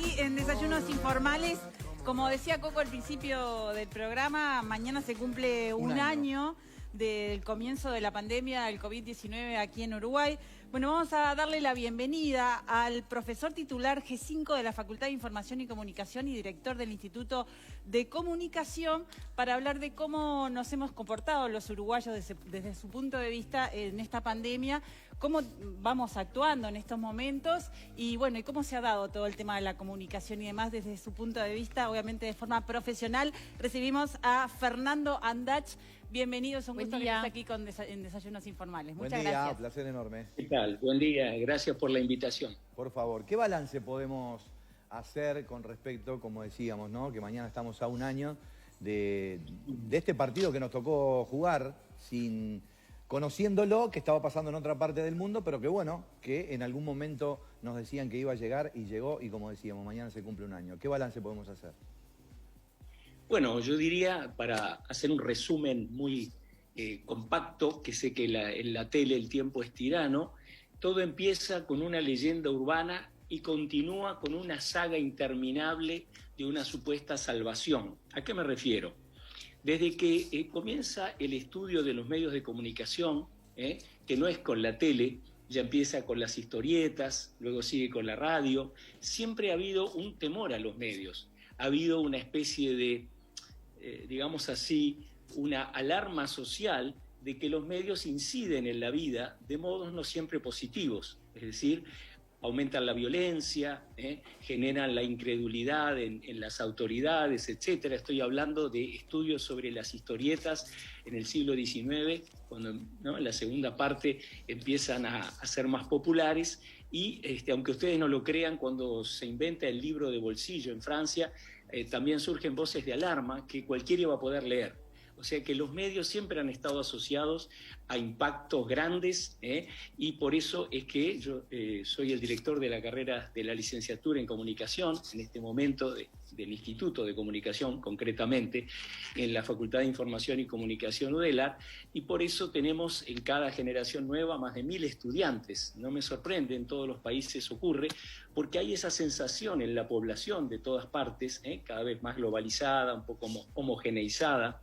aquí en Desayunos Informales. Como decía Coco al principio del programa, mañana se cumple un año del comienzo de la pandemia del COVID-19 aquí en Uruguay. Bueno, vamos a darle la bienvenida al profesor titular G5 de la Facultad de Información y Comunicación y director del Instituto de Comunicación para hablar de cómo nos hemos comportado los uruguayos desde su punto de vista en esta pandemia, cómo vamos actuando en estos momentos y bueno, y cómo se ha dado todo el tema de la comunicación y demás desde su punto de vista, obviamente de forma profesional. Recibimos a Fernando Andach. Bienvenidos, un gusto que estés aquí en Desayunos Informales. Muchas gracias. Buen día, placer enorme. ¿Qué tal? Buen día, gracias por la invitación. Por favor, ¿qué balance podemos hacer con respecto, como decíamos, ¿no? Que mañana estamos a un año de este partido que nos tocó jugar conociéndolo, que estaba pasando en otra parte del mundo, pero que bueno, que en algún momento nos decían que iba a llegar y llegó, y como decíamos, mañana se cumple un año. ¿Qué balance podemos hacer? Bueno, yo diría, para hacer un resumen muy compacto, que sé que en la tele el tiempo es tirano, todo empieza con una leyenda urbana y continúa con una saga interminable de una supuesta salvación. ¿A qué me refiero? Desde que comienza el estudio de los medios de comunicación, que no es con la tele, ya empieza con las historietas, luego sigue con la radio, siempre ha habido un temor a los medios. Ha habido una especie de, digamos así, una alarma social de que los medios inciden en la vida de modos no siempre positivos, es decir, aumentan la violencia, generan la incredulidad en las autoridades, etc. Estoy hablando de estudios sobre las historietas en el siglo XIX, cuando, ¿no?, en la segunda parte empiezan a ser más populares y, aunque ustedes no lo crean, cuando se inventa el libro de bolsillo en Francia, también surgen voces de alarma que cualquiera iba a poder leer. O sea que los medios siempre han estado asociados a impactos grandes, y por eso es que yo soy el director de la carrera de la licenciatura en comunicación, en este momento del Instituto de Comunicación, concretamente, en la Facultad de Información y Comunicación UDELAR, y por eso tenemos en cada generación nueva más de 1000 estudiantes. No me sorprende, en todos los países ocurre, porque hay esa sensación en la población de todas partes, cada vez más globalizada, un poco homogeneizada,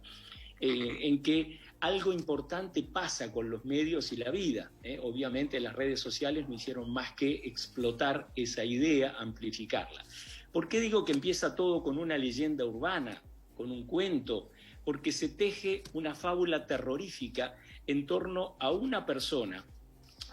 en que algo importante pasa con los medios y la vida. Obviamente las redes sociales no hicieron más que explotar esa idea, amplificarla. ¿Por qué digo que empieza todo con una leyenda urbana, con un cuento? Porque se teje una fábula terrorífica en torno a una persona,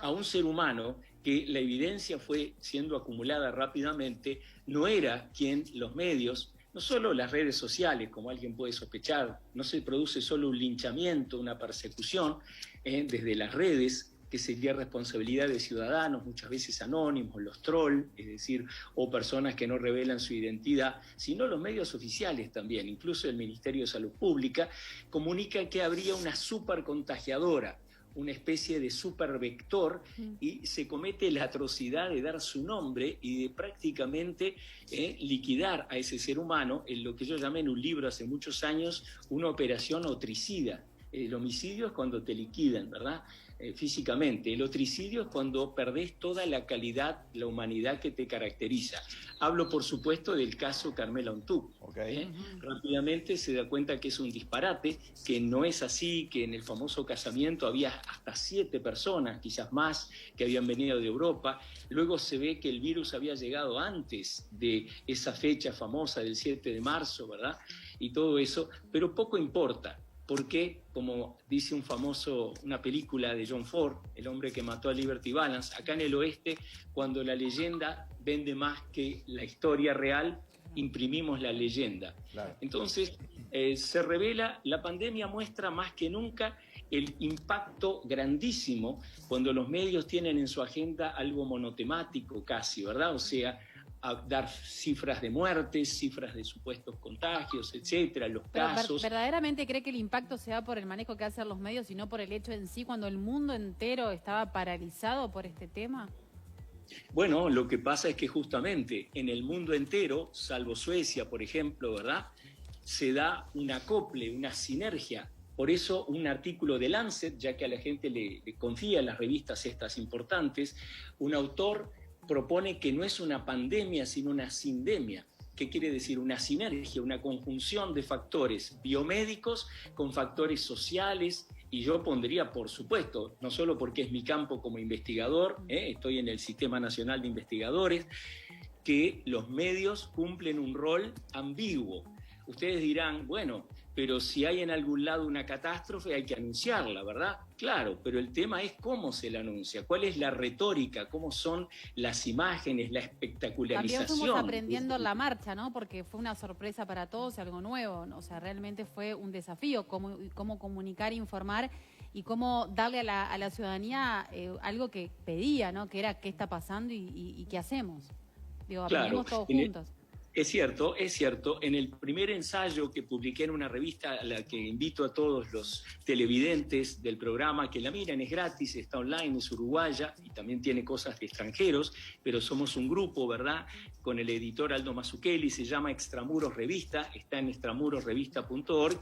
a un ser humano que la evidencia fue siendo acumulada rápidamente, no era quien los medios, no solo las redes sociales, como alguien puede sospechar, no se produce solo un linchamiento, una persecución desde las redes, que sería responsabilidad de ciudadanos, muchas veces anónimos, los trolls, es decir, o personas que no revelan su identidad, sino los medios oficiales también, incluso el Ministerio de Salud Pública, comunica que habría una supercontagiadora, una especie de supervector, y se comete la atrocidad de dar su nombre y de prácticamente liquidar a ese ser humano en lo que yo llamé en un libro hace muchos años una operación otricida. El homicidio es cuando te liquidan, ¿verdad? Físicamente. El otricidio es cuando perdés toda la calidad, la humanidad que te caracteriza. Hablo, por supuesto, del caso Carmela Ontup. Okay. Rápidamente se da cuenta que es un disparate, que no es así, que en el famoso casamiento había hasta 7 personas, quizás más, que habían venido de Europa. Luego se ve que el virus había llegado antes de esa fecha famosa del 7 de marzo, ¿verdad? Y todo eso, pero poco importa. Porque, como dice una película de John Ford, El hombre que mató a Liberty Balance, acá en el oeste, cuando la leyenda vende más que la historia real, imprimimos la leyenda. Claro. Entonces, se revela, la pandemia muestra más que nunca el impacto grandísimo cuando los medios tienen en su agenda algo monotemático casi, ¿verdad? O sea, a dar cifras de muertes, cifras de supuestos contagios, etcétera, los casos. ¿Verdaderamente cree que el impacto se da por el manejo que hacen los medios y no por el hecho en sí, cuando el mundo entero estaba paralizado por este tema? Bueno, lo que pasa es que justamente en el mundo entero, salvo Suecia, por ejemplo, ¿verdad?, se da un acople, una sinergia. Por eso un artículo de Lancet, ya que a la gente le confía en las revistas estas importantes, un autor propone que no es una pandemia, sino una sindemia. ¿Qué quiere decir? Una sinergia, una conjunción de factores biomédicos con factores sociales, y yo pondría, por supuesto, no solo porque es mi campo como investigador, estoy en el Sistema Nacional de Investigadores, que los medios cumplen un rol ambiguo. Ustedes dirán, bueno, pero si hay en algún lado una catástrofe hay que anunciarla, ¿verdad? Claro, pero el tema es cómo se la anuncia, cuál es la retórica, cómo son las imágenes, la espectacularización. También fuimos aprendiendo en la marcha, ¿no? Porque fue una sorpresa para todos, algo nuevo, ¿no? O sea, realmente fue un desafío cómo comunicar, informar y cómo darle a la ciudadanía algo que pedía, ¿no? Que era qué está pasando y qué hacemos. Digo, aprendimos todos juntos. Es cierto. En el primer ensayo que publiqué en una revista a la que invito a todos los televidentes del programa que la miren, es gratis, está online, es uruguaya y también tiene cosas de extranjeros, pero somos un grupo, ¿verdad?, con el editor Aldo Mazzucchelli, se llama Extramuros Revista, está en extramurosrevista.org.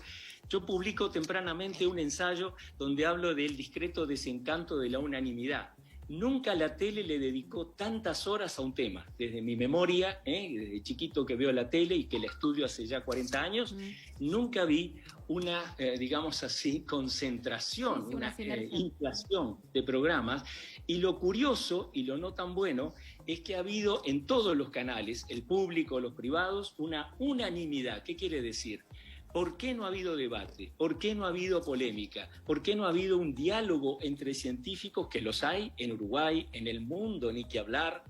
Yo publico tempranamente un ensayo donde hablo del discreto desencanto de la unanimidad. Nunca la tele le dedicó tantas horas a un tema. Desde mi memoria, desde chiquito que veo la tele y que la estudio hace ya 40 años, nunca vi una, digamos así, concentración, una inflación de programas. Y lo curioso, y lo no tan bueno, es que ha habido en todos los canales, el público, los privados, una unanimidad. ¿Qué quiere decir? ¿Por qué no ha habido debate? ¿Por qué no ha habido polémica? ¿Por qué no ha habido un diálogo entre científicos, que los hay en Uruguay, en el mundo, ni que hablar?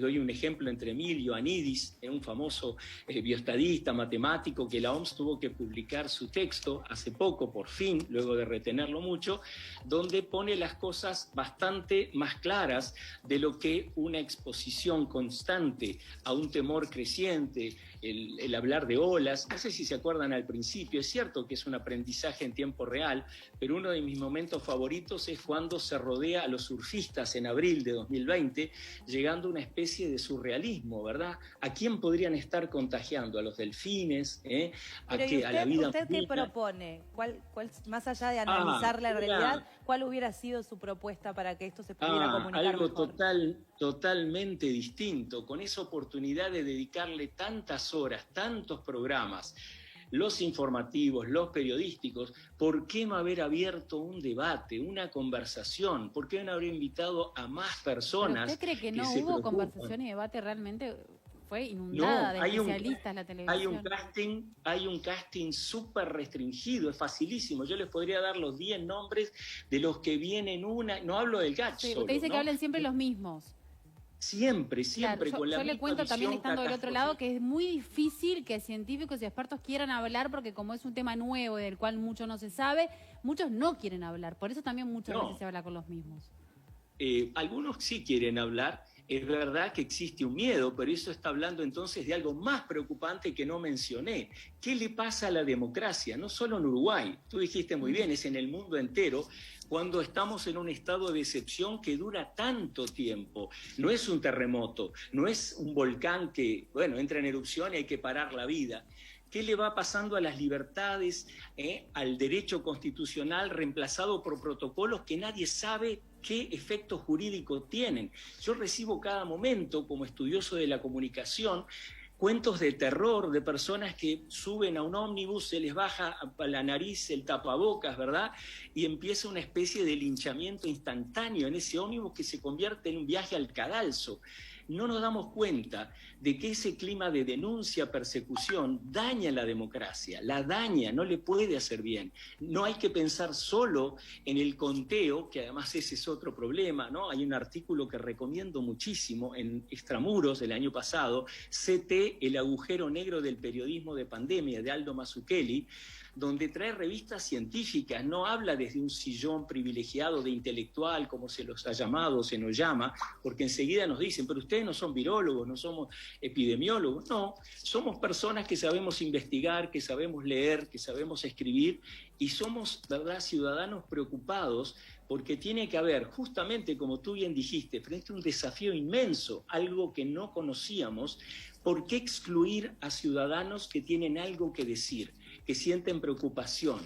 Doy un ejemplo entre Emilio Anidis, un famoso bioestadista, matemático, que la OMS tuvo que publicar su texto hace poco, por fin, luego de retenerlo mucho, donde pone las cosas bastante más claras de lo que una exposición constante a un temor creciente, el hablar de olas. No sé si se acuerdan al principio, es cierto que es un aprendizaje en tiempo real, pero uno de mis momentos favoritos es cuando se rodea a los surfistas en abril de 2020, llegando a una especie de surrealismo, ¿verdad? ¿A quién podrían estar contagiando? ¿A los delfines? ¿A la vida? ¿Usted qué propone? ¿Cuál, más allá de analizar la realidad, cuál hubiera sido su propuesta para que esto se pudiera comunicar algo mejor? Totalmente distinto, con esa oportunidad de dedicarle tantas horas, tantos programas, los informativos, los periodísticos. ¿Por qué no haber abierto un debate, una conversación? ¿Por qué no haber invitado a más personas? ¿Usted cree que no hubo conversación y debate realmente? Fue inundada de especialistas la televisión. Hay un casting súper restringido, es facilísimo. Yo les podría dar los 10 nombres de los que vienen no hablo del GACH solo, usted dice que hablen siempre los mismos. Siempre, claro, con la misma visión. Yo le cuento también, estando del otro lado, que es muy difícil que científicos y expertos quieran hablar, porque como es un tema nuevo y del cual mucho no se sabe, muchos no quieren hablar. Por eso también muchas veces se habla con los mismos. Algunos sí quieren hablar. Es verdad que existe un miedo, pero eso está hablando entonces de algo más preocupante que no mencioné. ¿Qué le pasa a la democracia? No solo en Uruguay, tú dijiste muy bien, es en el mundo entero, cuando estamos en un estado de excepción que dura tanto tiempo. No es un terremoto, no es un volcán que, entra en erupción y hay que parar la vida. ¿Qué le va pasando a las libertades, al derecho constitucional reemplazado por protocolos que nadie sabe qué efecto jurídico tienen? Yo recibo cada momento, como estudioso de la comunicación, cuentos de terror de personas que suben a un ómnibus, se les baja a la nariz el tapabocas, ¿verdad? Y empieza una especie de linchamiento instantáneo en ese ómnibus que se convierte en un viaje al cadalso. No nos damos cuenta de que ese clima de denuncia, persecución, daña la democracia, la daña, no le puede hacer bien. No hay que pensar solo en el conteo, que además ese es otro problema, ¿no? Hay un artículo que recomiendo muchísimo en Extramuros del año pasado, CT, el agujero negro del periodismo de pandemia, de Aldo Mazzucchelli, donde trae revistas científicas, no habla desde un sillón privilegiado de intelectual, como se los ha llamado, se nos llama, porque enseguida nos dicen, pero ustedes no son virólogos, no somos epidemiólogos. No, somos personas que sabemos investigar, que sabemos leer, que sabemos escribir, y somos, ¿verdad?, ciudadanos preocupados, porque tiene que haber, justamente como tú bien dijiste, frente a un desafío inmenso, algo que no conocíamos. ¿Por qué excluir a ciudadanos que tienen algo que decir, que sienten preocupación,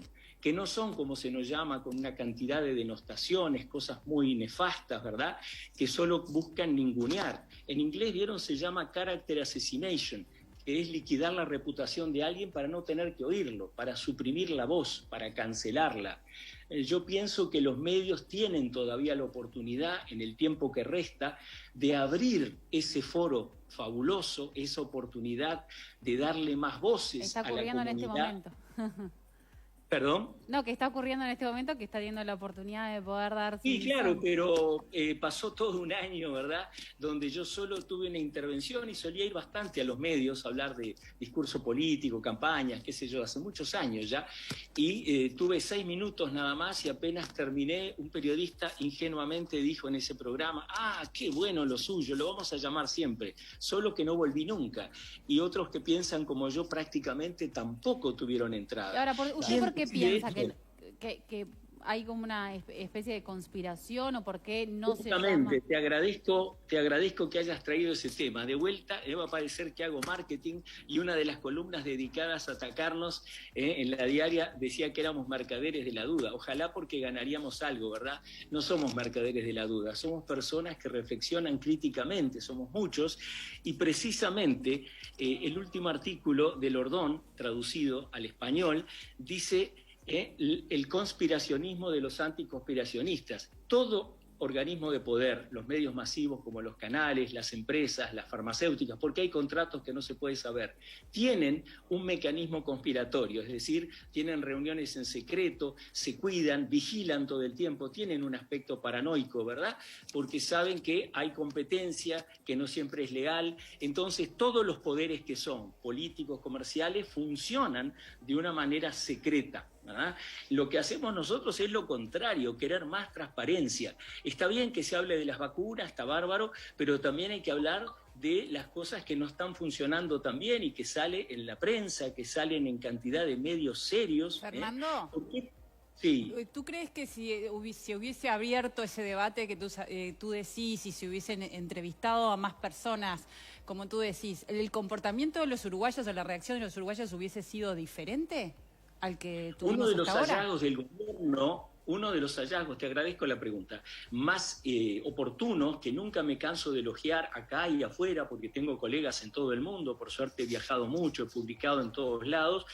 que no son como se nos llama, con una cantidad de denostaciones, cosas muy nefastas, ¿verdad?, que solo buscan ningunear. En inglés, ¿vieron? Se llama character assassination, que es liquidar la reputación de alguien para no tener que oírlo, para suprimir la voz, para cancelarla. Yo pienso que los medios tienen todavía la oportunidad, en el tiempo que resta, de abrir ese foro fabuloso, esa oportunidad de darle más voces a la comunidad. Está ocurriendo en este momento. ¿Perdón? No, que está ocurriendo en este momento, que está teniendo la oportunidad de poder dar... Sí, claro, pero pasó todo un año, ¿verdad?, donde yo solo tuve una intervención y solía ir bastante a los medios a hablar de discurso político, campañas, qué sé yo, hace muchos años ya, y tuve 6 minutos nada más y apenas terminé, un periodista ingenuamente dijo en ese programa, qué bueno lo suyo, lo vamos a llamar siempre, solo que no volví nunca. Y otros que piensan como yo prácticamente tampoco tuvieron entrada. Y ahora, ¿usted por qué piensa que hay como una especie de conspiración o por qué no se llama? Justamente, te agradezco que hayas traído ese tema. De vuelta, me va a parecer que hago marketing y una de las columnas dedicadas a atacarnos en la diaria decía que éramos mercaderes de la duda. Ojalá porque ganaríamos algo, ¿verdad? No somos mercaderes de la duda, somos personas que reflexionan críticamente, somos muchos, y precisamente el último artículo de Lordón, traducido al español, dice... el conspiracionismo de los anticonspiracionistas. Todo organismo de poder, los medios masivos como los canales, las empresas, las farmacéuticas, porque hay contratos que no se puede saber, tienen un mecanismo conspiratorio, es decir, tienen reuniones en secreto, se cuidan, vigilan todo el tiempo, tienen un aspecto paranoico, ¿verdad? Porque saben que hay competencia, que no siempre es legal, entonces todos los poderes que son políticos, comerciales, funcionan de una manera secreta, ¿verdad? Lo que hacemos nosotros es lo contrario, querer más transparencia. Está bien que se hable de las vacunas, está bárbaro, pero también hay que hablar de las cosas que no están funcionando tan bien y que sale en la prensa, que salen en cantidad de medios serios. Fernando, sí. ¿Tú crees que si hubiese abierto ese debate que tú decís y si hubiesen entrevistado a más personas, como tú decís, el comportamiento de los uruguayos o la reacción de los uruguayos hubiese sido diferente al que tuvimos Uno de los hasta ahora? hallazgos del gobierno, uno de los hallazgos, te agradezco la pregunta, más oportunos, que nunca me canso de elogiar acá y afuera, porque tengo colegas en todo el mundo, por suerte he viajado mucho, he publicado en todos lados,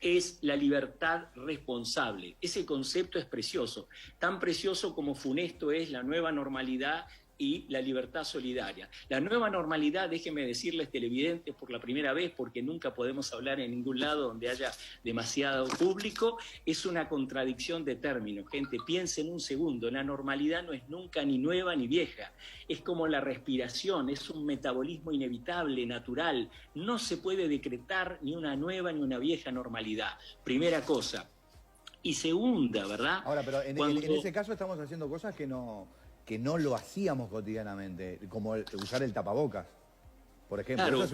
es la libertad responsable. Ese concepto es precioso, tan precioso como funesto es la nueva normalidad y la libertad solidaria. La nueva normalidad, déjenme decirles, televidentes, por la primera vez, porque nunca podemos hablar en ningún lado donde haya demasiado público, es una contradicción de términos. Gente, piensen un segundo, la normalidad no es nunca ni nueva ni vieja, es como la respiración, es un metabolismo inevitable, natural, no se puede decretar ni una nueva ni una vieja normalidad. Primera cosa. Y segunda, ¿verdad? Ahora, pero en ese caso estamos haciendo cosas que no lo hacíamos cotidianamente, como usar el tapabocas, por ejemplo. Claro, eso es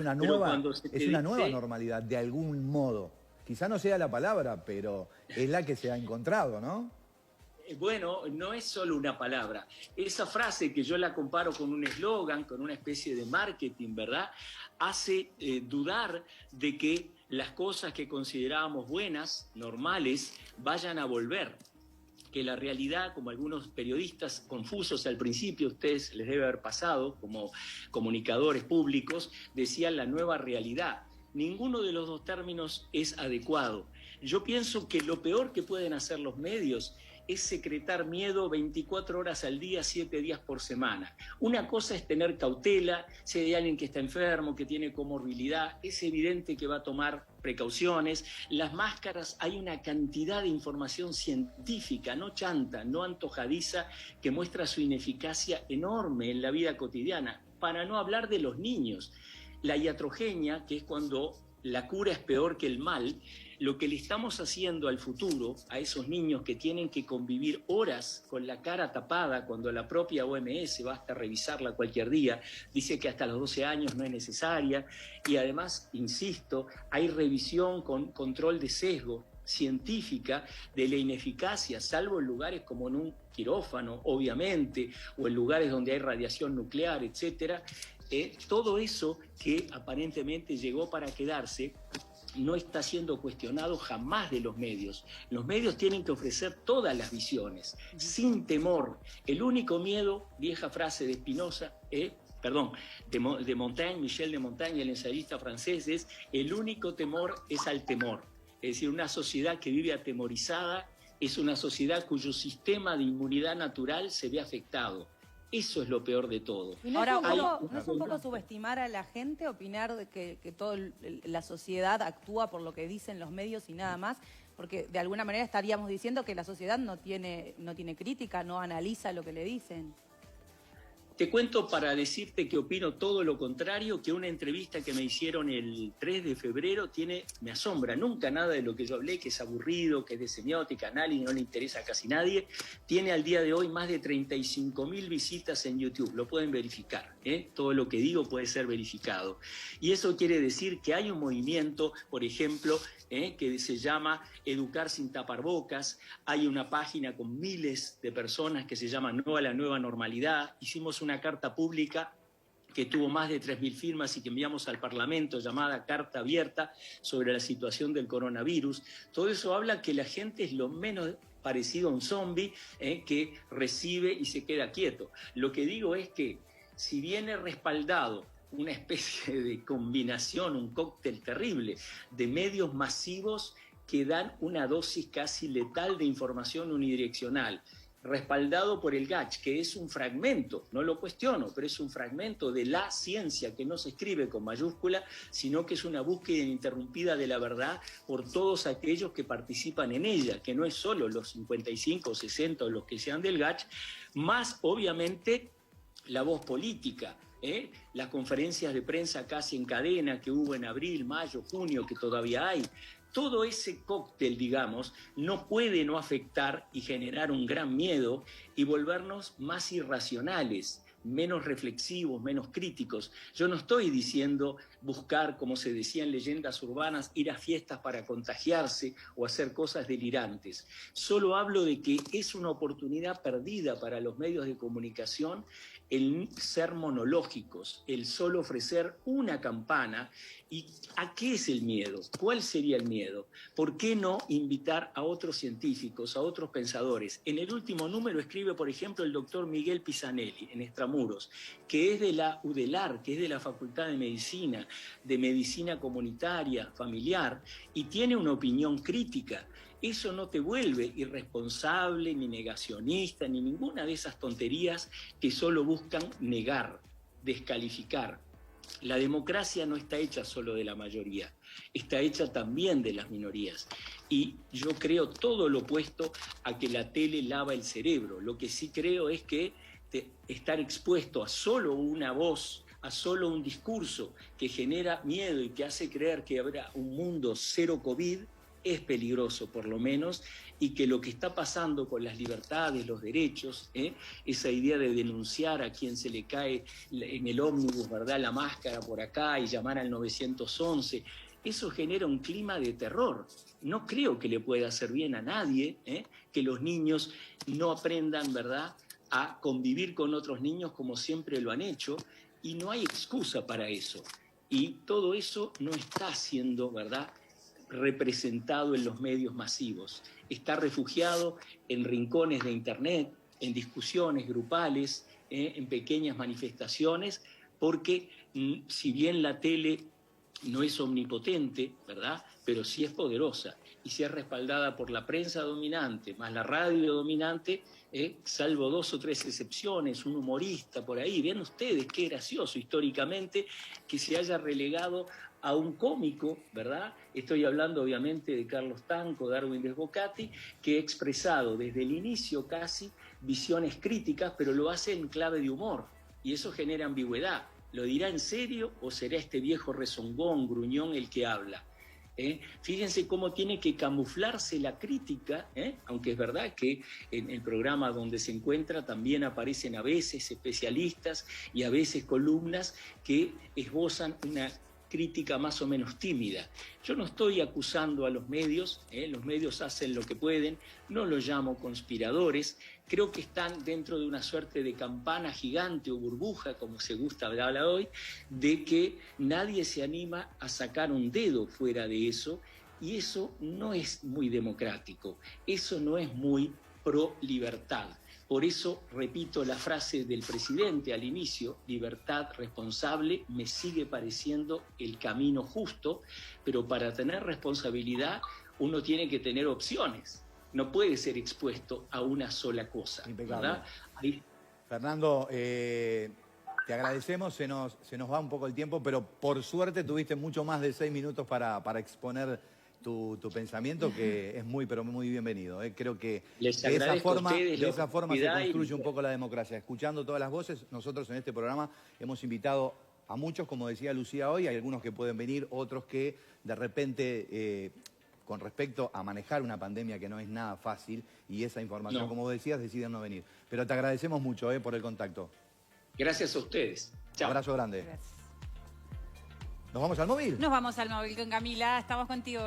una nueva normalidad, de algún modo. Quizá no sea la palabra, pero es la que se ha encontrado, ¿no? Bueno, no es solo una palabra. Esa frase que yo la comparo con un eslogan, con una especie de marketing, ¿verdad?, hace dudar de que las cosas que considerábamos buenas, normales, vayan a volver. Que la realidad, como algunos periodistas confusos al principio, a ustedes les debe haber pasado como comunicadores públicos, decían la nueva realidad. Ninguno de los dos términos es adecuado. Yo pienso que lo peor que pueden hacer los medios es secretar miedo 24 horas al día, 7 días por semana. Una cosa es tener cautela, si hay alguien que está enfermo, que tiene comorbilidad, es evidente que va a tomar precauciones. Las máscaras, hay una cantidad de información científica, no chanta, no antojadiza, que muestra su ineficacia enorme en la vida cotidiana, para no hablar de los niños. La iatrogenia, que es cuando la cura es peor que el mal, lo que le estamos haciendo al futuro, a esos niños que tienen que convivir horas con la cara tapada, cuando la propia OMS, basta revisarla cualquier día, dice que hasta los 12 años no es necesaria, y además, insisto, hay revisión con control de sesgo científica de la ineficacia, salvo en lugares como en un quirófano, obviamente, o en lugares donde hay radiación nuclear, etcétera. Todo eso que aparentemente llegó para quedarse no está siendo cuestionado jamás de los medios. Los medios tienen que ofrecer todas las visiones, sin temor. El único miedo, vieja frase de Spinoza, de Montaigne, Michel de Montaigne, el ensayista francés, es: el único temor es al temor. Es decir, una sociedad que vive atemorizada es una sociedad cuyo sistema de inmunidad natural se ve afectado. Eso es lo peor de todo. ¿Y no es un poco subestimar a la gente, opinar de que toda la sociedad actúa por lo que dicen los medios y nada más? Porque de alguna manera estaríamos diciendo que la sociedad no tiene crítica, no analiza lo que le dicen. Te cuento para decirte que opino todo lo contrario, que una entrevista que me hicieron el 3 de febrero me asombra. Nunca nada de lo que yo hablé, que es aburrido, que es de semiótica, análisis, no le interesa a casi nadie. Tiene al día de hoy más de 35.000 visitas en YouTube. Lo pueden verificar, ¿eh? Todo lo que digo puede ser verificado. Y eso quiere decir que hay un movimiento, por ejemplo, que se llama Educar sin tapar bocas. Hay una página con miles de personas que se llama No a la Nueva Normalidad. Hicimos una carta pública que tuvo más de 3.000 firmas y que enviamos al Parlamento, llamada Carta Abierta sobre la situación del coronavirus. Todo eso habla que la gente es lo menos parecido a un zombie, que recibe y se queda quieto. Lo que digo es que si viene respaldado una especie de combinación, un cóctel terrible de medios masivos que dan una dosis casi letal de información unidireccional, respaldado por el GACH, que es un fragmento, no lo cuestiono, pero es un fragmento de la ciencia que no se escribe con mayúscula, sino que es una búsqueda ininterrumpida de la verdad por todos aquellos que participan en ella, que no es solo los 55 o 60 o los que sean del GACH, más obviamente la voz política, las conferencias de prensa casi en cadena que hubo en abril, mayo, junio, que todavía hay. Todo ese cóctel, digamos, no puede no afectar y generar un gran miedo y volvernos más irracionales, menos reflexivos, menos críticos. Yo no estoy diciendo buscar, como se decía en leyendas urbanas, ir a fiestas para contagiarse o hacer cosas delirantes. Solo hablo de que es una oportunidad perdida para los medios de comunicación el ser monológicos, el solo ofrecer una campana. ¿Y a qué es el miedo? ¿Cuál sería el miedo? ¿Por qué no invitar a otros científicos, a otros pensadores? En el último número escribe, por ejemplo, el doctor Miguel Pisanelli, en Extramuros, que es de la UDELAR, que es de la Facultad de Medicina Comunitaria, Familiar, y tiene una opinión crítica. Eso no te vuelve irresponsable, ni negacionista, ni ninguna de esas tonterías que solo buscan negar, descalificar. La democracia no está hecha solo de la mayoría, está hecha también de las minorías. Y yo creo todo lo opuesto a que la tele lava el cerebro. Lo que sí creo es que estar expuesto a solo una voz, a solo un discurso que genera miedo y que hace creer que habrá un mundo cero COVID, es peligroso por lo menos, y que lo que está pasando con las libertades, los derechos, esa idea de denunciar a quien se le cae en el ómnibus, ¿verdad?, la máscara por acá y llamar al 911, eso genera un clima de terror. No creo que le pueda hacer bien a nadie, que los niños no aprendan, ¿verdad?, a convivir con otros niños como siempre lo han hecho, y no hay excusa para eso. Y todo eso no está siendo, ¿verdad?, representado en los medios masivos. Está refugiado en rincones de internet, en discusiones grupales, en pequeñas manifestaciones, porque si bien la tele no es omnipotente, ¿verdad?, pero sí es poderosa, y si es respaldada por la prensa dominante, más la radio dominante, salvo 2 o 3 excepciones, un humorista por ahí. Vean ustedes qué gracioso históricamente que se haya relegado a un cómico, ¿verdad? Estoy hablando obviamente de Carlos Tanco, Darwin Desbocati, que ha expresado desde el inicio casi visiones críticas, pero lo hace en clave de humor, y eso genera ambigüedad. ¿Lo dirá en serio o será este viejo rezongón, gruñón el que habla? Fíjense cómo tiene que camuflarse la crítica, aunque es verdad que en el programa donde se encuentra también aparecen a veces especialistas y a veces columnas que esbozan una crítica más o menos tímida. Yo no estoy acusando a los medios hacen lo que pueden, no los llamo conspiradores, creo que están dentro de una suerte de campana gigante o burbuja, como se gusta hablar hoy, de que nadie se anima a sacar un dedo fuera de eso, y eso no es muy democrático, eso no es muy pro libertad. Por eso repito la frase del presidente al inicio: libertad responsable me sigue pareciendo el camino justo, pero para tener responsabilidad uno tiene que tener opciones, no puede ser expuesto a una sola cosa. Impecable. ¿Verdad? Fernando, te agradecemos, se nos va un poco el tiempo, pero por suerte tuviste mucho más de 6 minutos para exponer tu pensamiento, que es muy, pero muy bienvenido. Creo que de esa forma se construye un poco la democracia. Escuchando todas las voces, nosotros en este programa hemos invitado a muchos, como decía Lucía hoy, hay algunos que pueden venir, otros que de repente, con respecto a manejar una pandemia que no es nada fácil, y esa información, como vos decías, deciden no venir. Pero te agradecemos mucho por el contacto. Gracias a ustedes. Chao. Abrazo grande. Gracias. ¿Nos vamos al móvil? Nos vamos al móvil con Camila, estamos contigo.